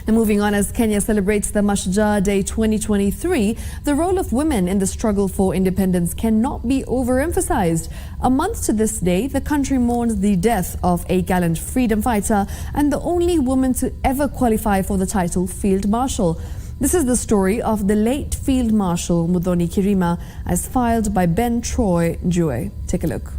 Now moving on, as Kenya celebrates the Mashujaa Day 2023, the role of women in the struggle for independence cannot be overemphasized. A month to this day, the country mourns the death of a gallant freedom fighter and the only woman to ever qualify for the title Field Marshal. This is the story of the late Field Marshal Muthoni Kirima, as filed by Ben Troy Njue. Take a look.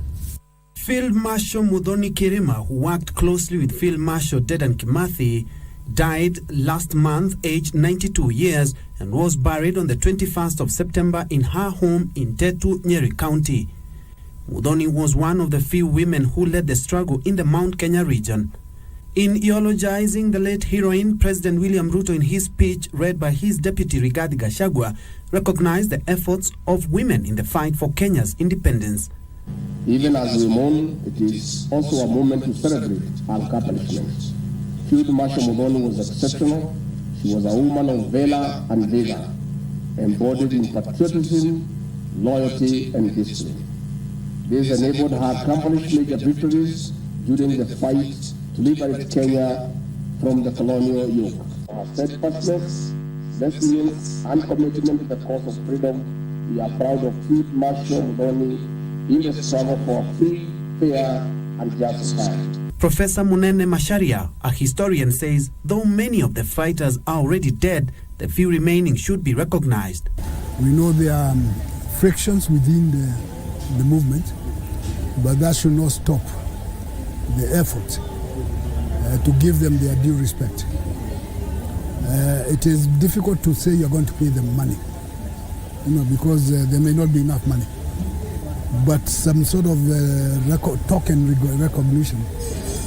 Field Marshal Muthoni Kirima, who worked closely with Field Marshal Dedan Kimathi, died last month, aged 92 years, and was buried on the 21st of September in her home in Tetu, Nyeri County. Muthoni was one of the few women who led the struggle in the Mount Kenya region. In eulogizing the late heroine, President William Ruto, in his speech read by his deputy Rigathi Gachagua, recognized the efforts of women in the fight for Kenya's independence. Even as we mourn, it is also a moment to celebrate our accomplishments. Field Marshal Muthoni was exceptional. She was a woman of valor and vigor, embodied in patriotism, loyalty, and history. This enabled her to accomplish major victories during the fight to liberate Kenya from the colonial yoke. Our steadfastness, resilience, and commitment to the cause of freedom, we are proud of Field Marshal Muthoni in the struggle for a free, fair, and just society. Professor Mashujaa, a historian, says though many of the fighters are already dead, the few remaining should be recognized. We know there are frictions within the movement, but that should not stop the effort to give them their due respect. It is difficult to say you're going to pay them money, because there may not be enough money. But some sort of token recognition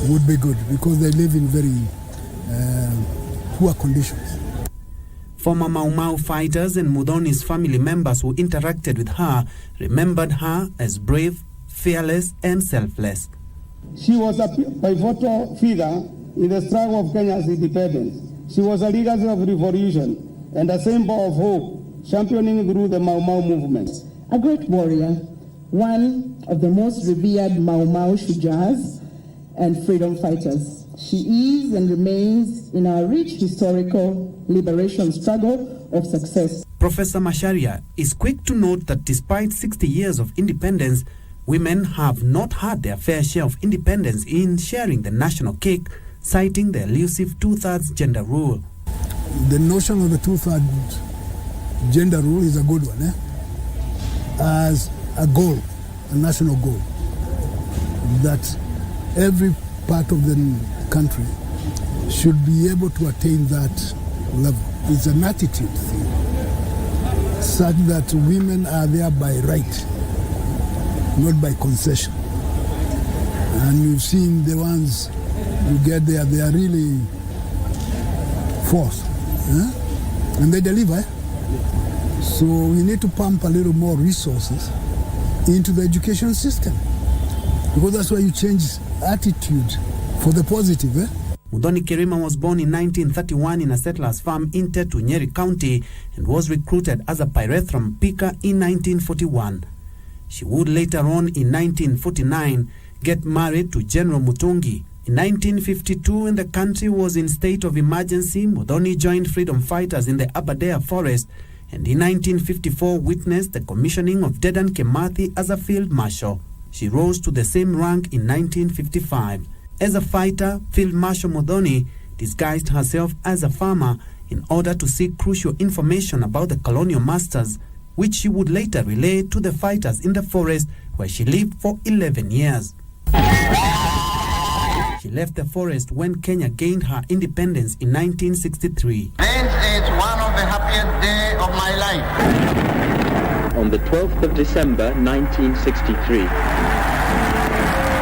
would be good, because they live in very poor conditions. Former Mau Mau fighters and Muthoni's family members who interacted with her remembered her as brave, fearless, and selfless. She was a pivotal figure in the struggle of Kenya's independence. She was a leader of revolution and a symbol of hope, championing through the Mau Mau movement. A great warrior, one of the most revered Mau Mau Shujaas and freedom fighters. She is and remains in our rich historical liberation struggle of success. Professor Mashujaa is quick to note that despite 60 years of independence, women have not had their fair share of independence in sharing the national cake, citing the elusive 2/3 gender rule. The notion of the 2/3 gender rule is a good one, as a goal, a national goal, that every part of the country should be able to attain that level. It's an attitude thing, such that women are there by right, not by concession. And you've seen the ones who get there, they are really forced, and they deliver. So we need to pump a little more resources into the education system, because that's why you change attitude for the positive. Muthoni Kirima was born in 1931 in a settler's farm in Tetu, Nyeri County, and was recruited as a pyrethrum picker in 1941. She would later on, in 1949, get married to General Mutungi. In 1952, when the country was in state of emergency, Muthoni joined freedom fighters in the Aberdare forest, and in 1954 witnessed the commissioning of Dedan Kimathi as a field marshal. She rose to the same rank in 1955. As a fighter, Field Marshal Muthoni disguised herself as a farmer in order to seek crucial information about the colonial masters, which she would later relay to the fighters in the forest, where she lived for 11 years. She left the forest when Kenya gained her independence in 1963. This is one of the happiest days of my life. On the 12th of December, 1963.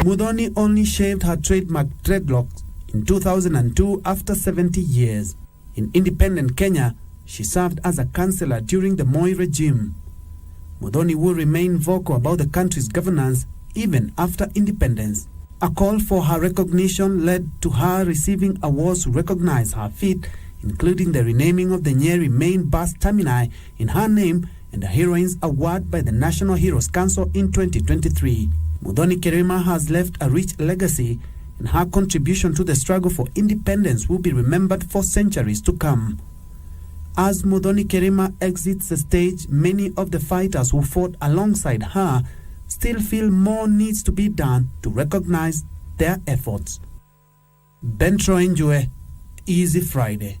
Muthoni only shaved her trademark dreadlocks in 2002 after 70 years. In independent Kenya, she served as a councillor during the Moi regime. Muthoni will remain vocal about the country's governance even after independence. A call for her recognition led to her receiving awards to recognize her feat, including the renaming of the Nyeri main bus terminal in her name and the Heroines Award by the National Heroes Council in 2023. Muthoni Kirima has left a rich legacy and her contribution to the struggle for independence will be remembered for centuries to come. As Muthoni Kirima exits the stage, many of the fighters who fought alongside her still feel more needs to be done to recognize their efforts. Ben Troy Njue, Easy Friday.